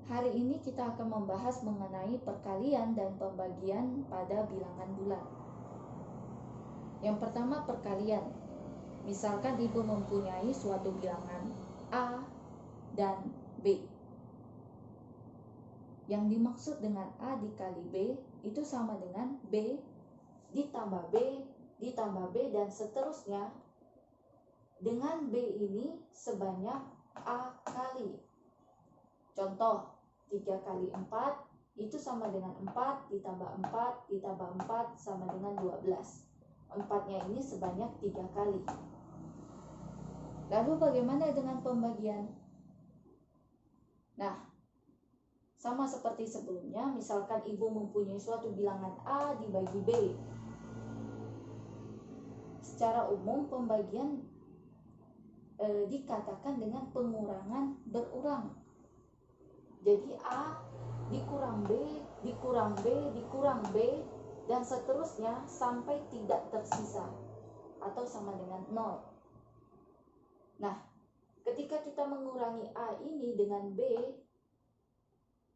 Hari ini kita akan membahas mengenai perkalian dan pembagian pada bilangan bulat. Yang pertama, perkalian. Misalkan ibu mempunyai suatu bilangan A dan B. Yang dimaksud dengan A dikali B itu sama dengan B ditambah B ditambah B dan seterusnya. Dengan B ini sebanyak A kali. Contoh, 3 kali 4 itu sama dengan 4 ditambah 4 ditambah 4 sama dengan 12. 4-nya ini sebanyak 3 kali. Lalu bagaimana dengan pembagian? Nah, sama seperti sebelumnya, misalkan ibu mempunyai suatu bilangan A dibagi B. Secara umum pembagian dikatakan dengan pengurangan berurang. Jadi A dikurang B, dikurang B, dikurang B, dan seterusnya sampai tidak tersisa atau sama dengan 0. Nah, ketika kita mengurangi A ini dengan B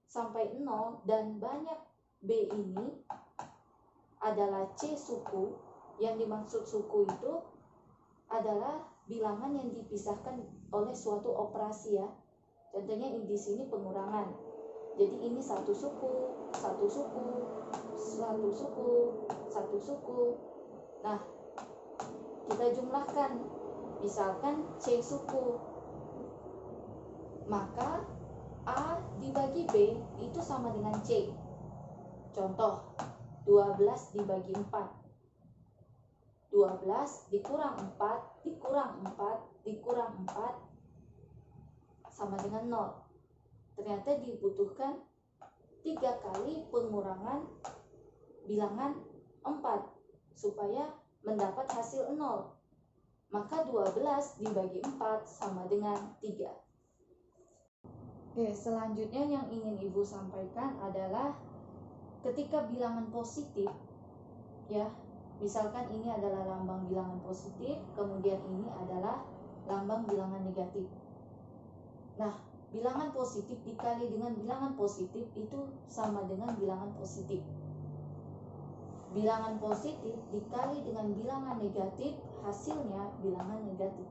sampai 0 dan banyak B ini adalah C suku, yang dimaksud suku itu adalah bilangan yang dipisahkan oleh suatu operasi ya. Contohnya di sini pengurangan. Jadi ini satu suku, satu suku, satu suku, satu suku. Nah, kita jumlahkan. Misalkan C suku. Maka A dibagi B itu sama dengan C. Contoh, 12 dibagi 4. 12 dikurang 4, dikurang 4, dikurang 4 sama dengan 0. Ternyata dibutuhkan 3 kali pengurangan bilangan 4 supaya mendapat hasil 0. Maka 12 dibagi 4 sama dengan 3. Oke, selanjutnya yang ingin ibu sampaikan adalah ketika bilangan positif, ya, misalkan ini adalah lambang bilangan positif, kemudian ini adalah lambang bilangan negatif. Nah, bilangan positif dikali dengan bilangan positif itu sama dengan bilangan positif. Bilangan positif dikali dengan bilangan negatif, hasilnya bilangan negatif.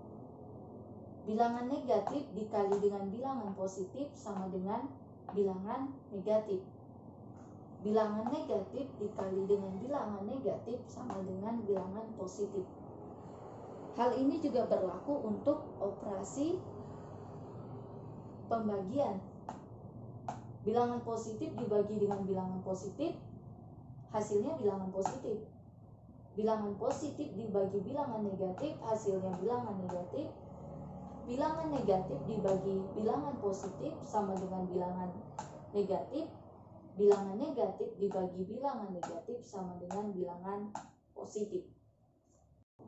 Bilangan negatif dikali dengan bilangan positif sama dengan bilangan negatif. Bilangan negatif dikali dengan bilangan negatif sama dengan bilangan positif. Hal ini juga berlaku untuk operasi pembagian. Bilangan positif dibagi dengan bilangan positif, hasilnya bilangan positif. Bilangan positif dibagi bilangan negatif, hasilnya bilangan negatif. Bilangan negatif dibagi bilangan positif sama dengan bilangan negatif. Bilangan negatif dibagi bilangan negatif sama dengan bilangan positif.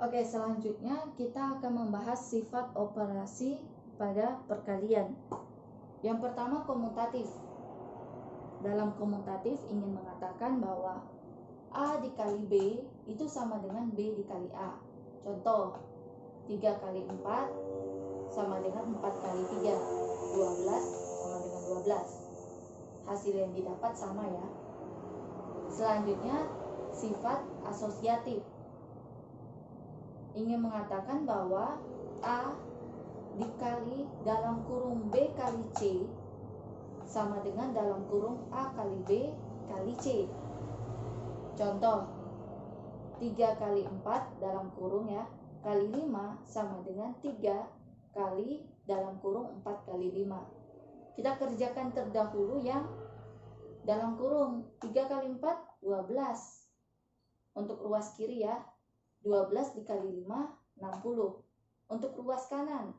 Oke, selanjutnya kita akan membahas sifat operasi pada perkalian. Yang pertama, komutatif. Dalam komutatif ingin mengatakan bahwa A dikali B itu sama dengan B dikali A. Contoh, 3 kali 4 sama dengan 4 kali 3. 12 sama dengan 12. Hasil yang didapat sama ya. Selanjutnya, sifat asosiatif. Ingin mengatakan bahwa A dikali dalam kurung B kali C sama dengan dalam kurung A kali B kali C. Contoh, 3 kali 4 dalam kurung ya, kali 5 sama dengan 3 kali dalam kurung 4 kali 5. Kita kerjakan terdahulu yang dalam kurung. 3 kali 4, 12. Untuk ruas kiri ya, 12 dikali 5, 60. Untuk ruas kanan,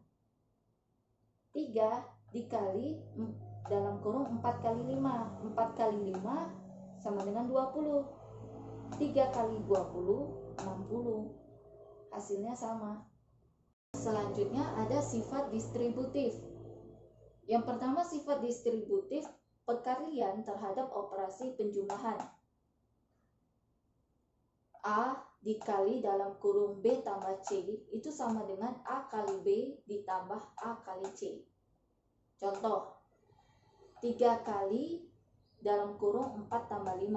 3 dikali dalam kurung 4 kali 5. 4 kali 5 sama dengan 20. 3 kali 20, 60. Hasilnya sama. Selanjutnya ada sifat distributif. Yang pertama, sifat distributif perkalian terhadap operasi penjumlahan. A dikali dalam kurung B tambah C itu sama dengan A kali B ditambah A kali C. Contoh, 3 kali dalam kurung 4 tambah 5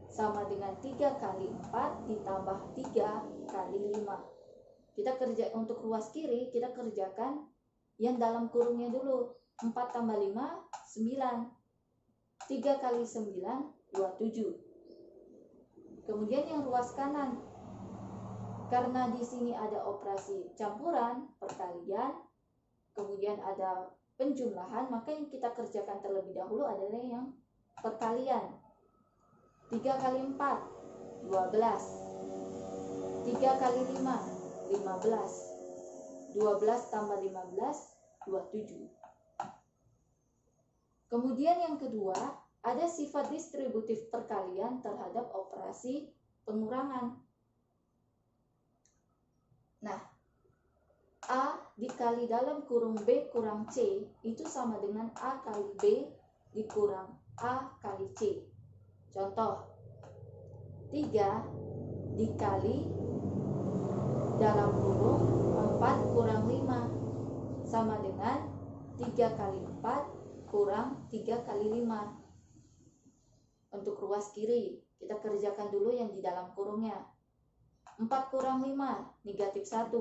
sama dengan 3 kali 4 ditambah 3 kali 5. Kita kerja untuk ruas kiri, kita kerjakan yang dalam kurungnya dulu. 4 tambah 5, 9. 3 kali 9, 27. Kemudian yang ruas kanan, karena di sini ada operasi campuran, perkalian, kemudian ada penjumlahan, maka yang kita kerjakan terlebih dahulu adalah yang perkalian. 3 kali 4, 12. 3 kali 5, 15. 12 tambah 15, 27. Kemudian yang kedua, ada sifat distributif perkalian terhadap operasi pengurangan. Nah, A dikali dalam kurung B kurang C itu sama dengan A kali B dikurang A kali C. Contoh, 3 dikali dalam kurung 4 kurang 5 sama dengan 3 kali 4 kurang 3 kali 5. Untuk ruas kiri, kita kerjakan dulu yang di dalam kurungnya. 4 kurang 5, negatif 1.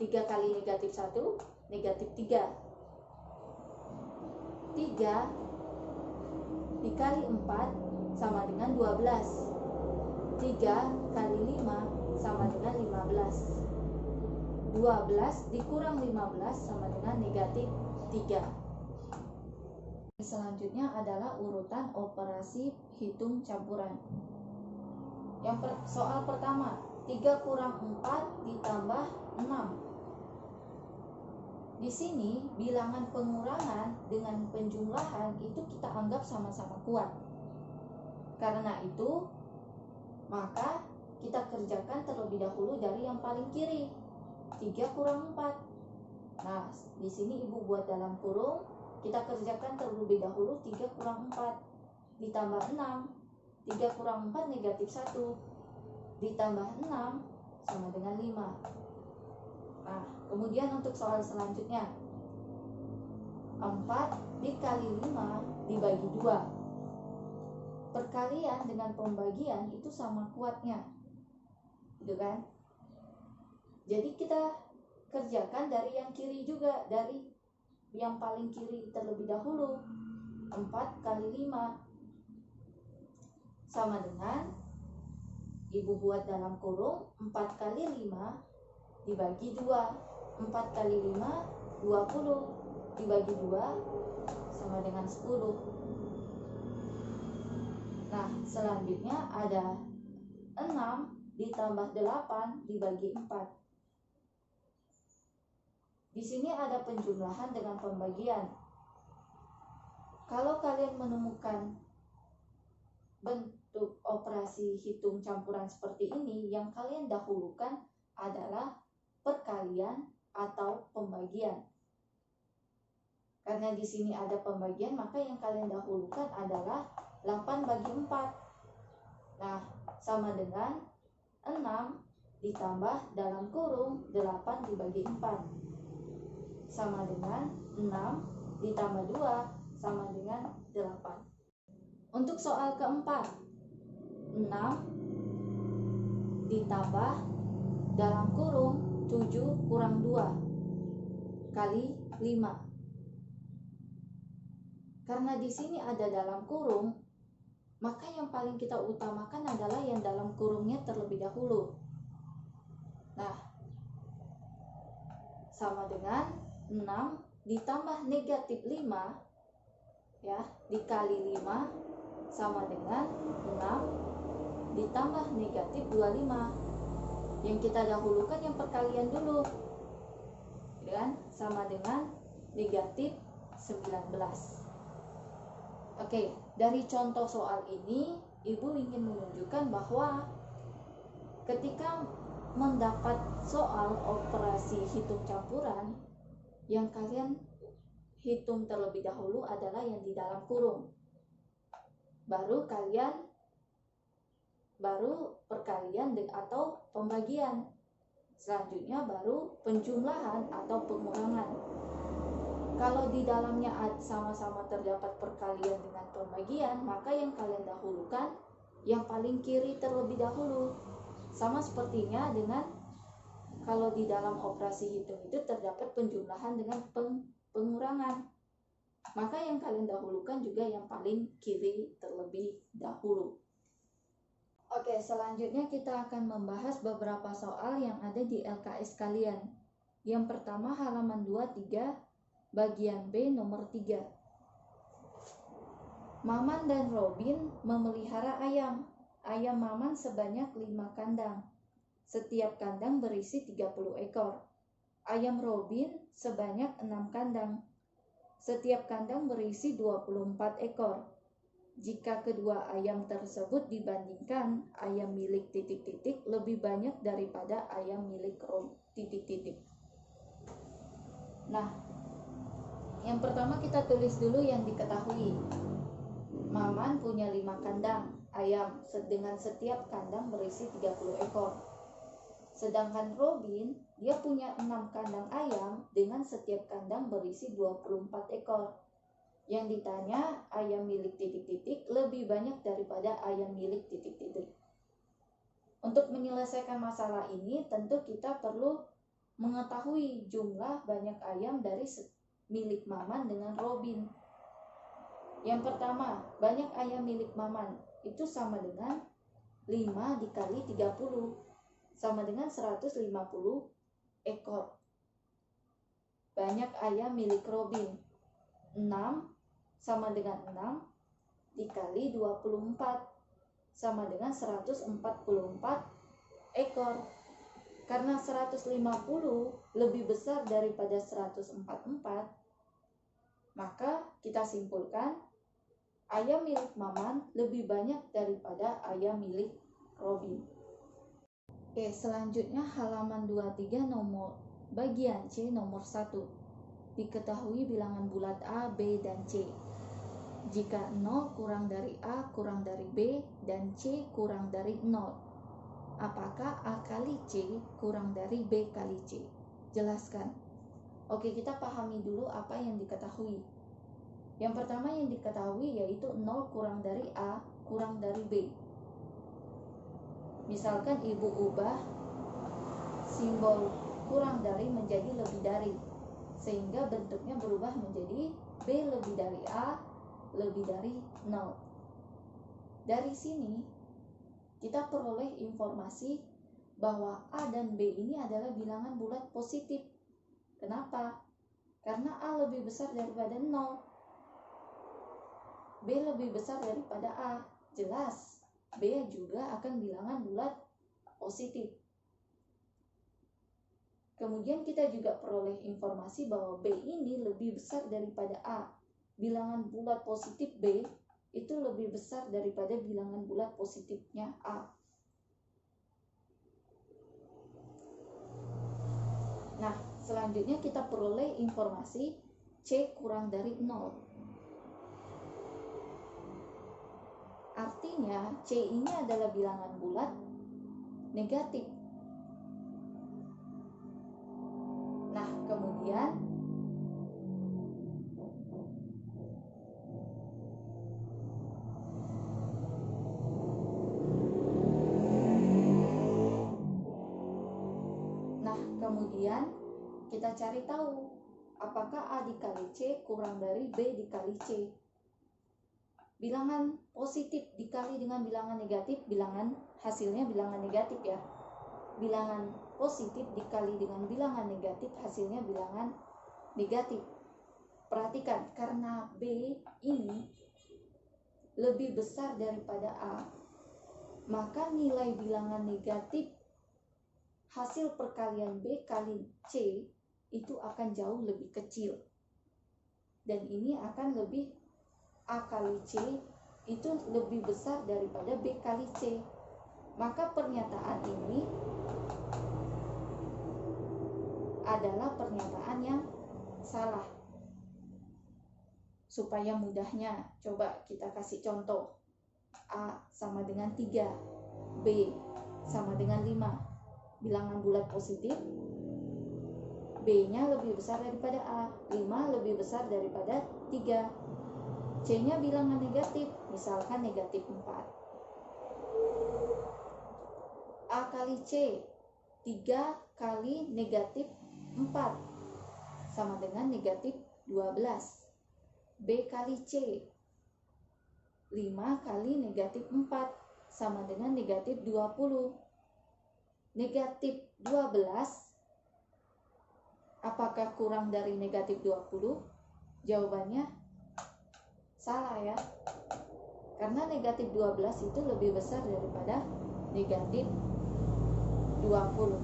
3 kali negatif 1, negatif 3. 3 dikali 4 sama dengan 12. 3 kali 5 sama dengan 15. 12 dikurang 15 sama dengan negatif 3. Selanjutnya adalah urutan operasi hitung campuran. Soal pertama, 3 kurang 4 ditambah 6. Di sini bilangan pengurangan dengan penjumlahan itu kita anggap sama-sama kuat. Karena itu, maka kita kerjakan terlebih dahulu dari yang paling kiri. 3 kurang 4. Nah, di sini ibu buat dalam kurung, kita kerjakan terlebih dahulu 3 kurang 4 ditambah 6. 3 kurang 4 negatif 1 ditambah 6 sama dengan 5. Nah, kemudian untuk soal selanjutnya, 4 dikali 5 dibagi 2. Perkalian dengan pembagian itu sama kuatnya, gitu kan? Jadi kita kerjakan dari yang kiri juga, dari yang paling kiri terlebih dahulu. 4 kali 5 sama dengan, ibu buat dalam kurung, 4 kali 5 dibagi 2. 4 kali 5, 20. Dibagi 2 sama dengan 10. Nah, selanjutnya ada 6 ditambah 8 dibagi 4. Di sini ada penjumlahan dengan pembagian. Kalau kalian menemukan bentuk operasi hitung campuran seperti ini, yang kalian dahulukan adalah perkalian atau pembagian. Karena di sini ada pembagian, maka yang kalian dahulukan adalah 8 bagi 4. Nah, sama dengan 6 ditambah dalam kurung 8 dibagi 4. Sama dengan 6 ditambah 2 sama dengan 8. Untuk soal keempat, 6 ditambah dalam kurung 7 kurang 2 kali 5. Karena di sini ada dalam kurung, maka yang paling kita utamakan adalah yang dalam kurungnya terlebih dahulu. Nah, sama dengan 6 ditambah negatif 5 ya, dikali 5 sama dengan 6 ditambah negatif 25. Yang kita dahulukan yang perkalian dulu, kan? Sama dengan negatif 19. Oke, dari contoh soal ini, ibu ingin menunjukkan bahwa ketika mendapat soal operasi hitung campuran, yang kalian hitung terlebih dahulu adalah yang di dalam kurung. Baru perkalian atau pembagian. Selanjutnya baru penjumlahan atau pengurangan. Kalau di dalamnya sama-sama terdapat perkalian dengan pembagian, maka yang kalian dahulukan yang paling kiri terlebih dahulu. Sama sepertinya dengan kalau di dalam operasi hitung itu terdapat penjumlahan dengan pengurangan, maka yang kalian dahulukan juga yang paling kiri terlebih dahulu. Oke, selanjutnya kita akan membahas beberapa soal yang ada di LKS kalian. Yang pertama halaman 23, bagian B nomor 3. Maman dan Robin memelihara ayam. Ayam Maman sebanyak 5 kandang. Setiap kandang berisi 30 ekor. Ayam Robin sebanyak 6 kandang. Setiap kandang berisi 24 ekor. Jika kedua ayam tersebut dibandingkan, ayam milik titik-titik lebih banyak daripada ayam milik titik-titik. Nah, yang pertama kita tulis dulu yang diketahui. Maman punya 5 kandang ayam dengan setiap kandang berisi 30 ekor. Sedangkan Robin, dia punya 6 kandang ayam dengan setiap kandang berisi 24 ekor. Yang ditanya, ayam milik titik-titik lebih banyak daripada ayam milik titik-titik. Untuk menyelesaikan masalah ini, tentu kita perlu mengetahui jumlah banyak ayam dari milik Maman dengan Robin. Yang pertama, banyak ayam milik Maman itu sama dengan 5 dikali 30, sama dengan 150 ekor. Banyak ayam milik Robin, 6 sama dengan 6 dikali 24, sama dengan 144 ekor. Karena 150 lebih besar daripada 144, maka kita simpulkan ayam milik Maman lebih banyak daripada ayam milik Robin. Oke, selanjutnya halaman 23 nomor bagian C nomor 1. Diketahui bilangan bulat A, B, dan C. Jika 0 kurang dari A kurang dari B dan C kurang dari 0, apakah A kali C kurang dari B kali C? Jelaskan. Oke, kita pahami dulu apa yang diketahui. Yang pertama yang diketahui yaitu 0 kurang dari A kurang dari B. Misalkan ibu ubah simbol kurang dari menjadi lebih dari, sehingga bentuknya berubah menjadi B lebih dari A lebih dari 0. Dari sini kita peroleh informasi bahwa A dan B ini adalah bilangan bulat positif. Kenapa? Karena A lebih besar daripada 0, B lebih besar daripada A. Jelas B juga akan bilangan bulat positif. Kemudian kita juga peroleh informasi bahwa B ini lebih besar daripada A. Bilangan bulat positif B itu lebih besar daripada bilangan bulat positifnya A. Nah, selanjutnya kita peroleh informasi C kurang dari 0. Artinya C ini adalah bilangan bulat negatif. Nah, kemudian kita cari tahu apakah A dikali C kurang dari B dikali C. Bilangan positif dikali dengan bilangan negatif, hasilnya bilangan negatif ya. Bilangan positif dikali dengan bilangan negatif, hasilnya bilangan negatif. Perhatikan, karena B ini lebih besar daripada A, maka nilai bilangan negatif hasil perkalian B kali C itu akan jauh lebih kecil. Dan ini akan lebih, A kali C itu lebih besar daripada B kali C. Maka pernyataan ini adalah pernyataan yang salah. Supaya mudahnya, coba kita kasih contoh. A sama dengan 3, B sama dengan 5. Bilangan bulat positif, B B-nya lebih besar daripada A. 5 lebih besar daripada 3. C-nya bilangan negatif, misalkan negatif 4. A kali C, 3 kali negatif 4 sama dengan negatif 12. B kali C, 5 kali negatif 4 sama dengan negatif 20. Negatif 12 apakah kurang dari negatif 20? Jawabannya salah ya. Karena negatif 12 itu lebih besar daripada negatif 20.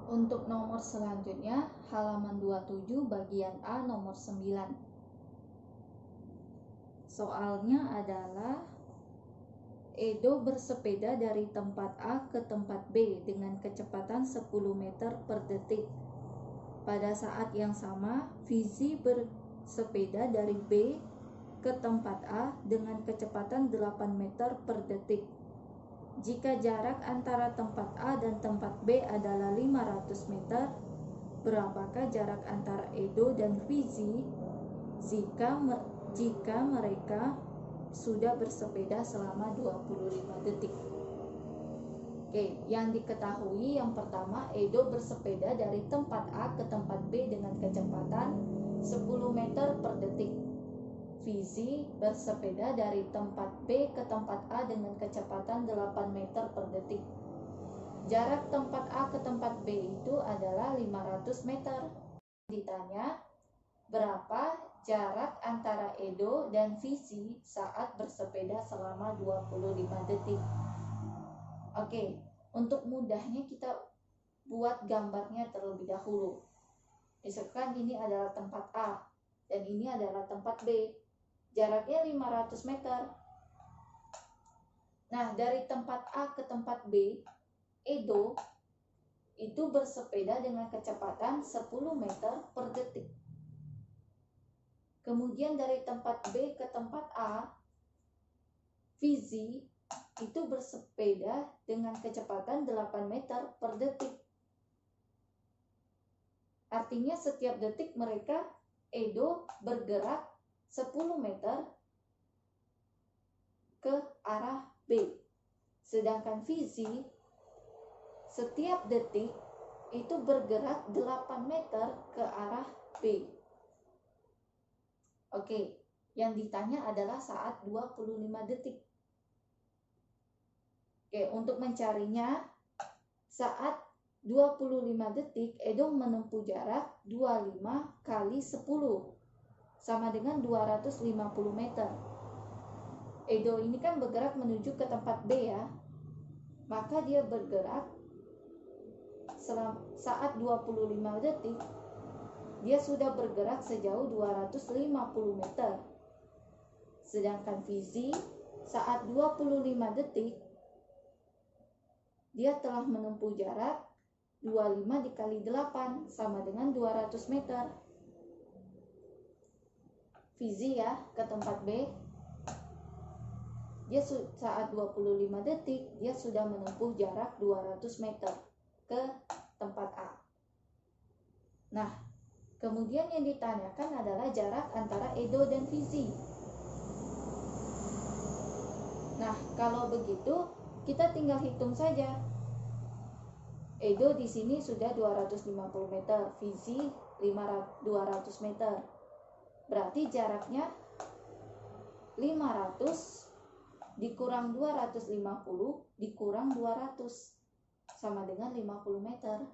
Untuk nomor selanjutnya, halaman 27 bagian A nomor 9. Soalnya adalah Edo bersepeda dari tempat A ke tempat B dengan kecepatan 10 meter per detik. Pada saat yang sama, Fizi bersepeda dari B ke tempat A dengan kecepatan 8 meter per detik. Jika jarak antara tempat A dan tempat B adalah 500 meter, berapakah jarak antara Edo dan Fizi jika mereka sudah bersepeda selama 25 detik? Oke, yang diketahui yang pertama, Edo bersepeda dari tempat A ke tempat B dengan kecepatan 10 meter per detik. Fizi bersepeda dari tempat B ke tempat A dengan kecepatan 8 meter per detik. Jarak tempat A ke tempat B itu adalah 500 meter. Ditanya, berapa jarak antara Edo dan Fizi saat bersepeda selama 25 detik? Oke, untuk mudahnya kita buat gambarnya terlebih dahulu. Misalkan ini adalah tempat A dan ini adalah tempat B. Jaraknya 500 meter. Nah, dari tempat A ke tempat B, Edo itu bersepeda dengan kecepatan 10 meter per detik. Kemudian dari tempat B ke tempat A, Fizi itu bersepeda dengan kecepatan 8 meter per detik. Artinya setiap detik mereka, Edo bergerak 10 meter ke arah B. Sedangkan Fizi setiap detik itu bergerak 8 meter ke arah B. Oke, yang ditanya adalah saat 25 detik. Oke, untuk mencarinya, saat 25 detik, Edo menempuh jarak 25 kali 10, sama dengan 250 meter. Edo ini kan bergerak menuju ke tempat B ya, maka dia bergerak saat 25 detik, dia sudah bergerak sejauh 250 meter. Sedangkan Fizi saat 25 detik, dia telah menempuh jarak 25 dikali 8 sama dengan 200 meter. Fizi ya ke tempat B, dia saat 25 detik dia sudah menempuh jarak 200 meter ke tempat A. Nah, kemudian yang ditanyakan adalah jarak antara Edo dan Fizi. Nah, kalau begitu kita tinggal hitung saja. Edo di sini sudah 250 meter, Fizi 200 meter. Berarti jaraknya 500 dikurang 250 dikurang 200 sama dengan 50 meter.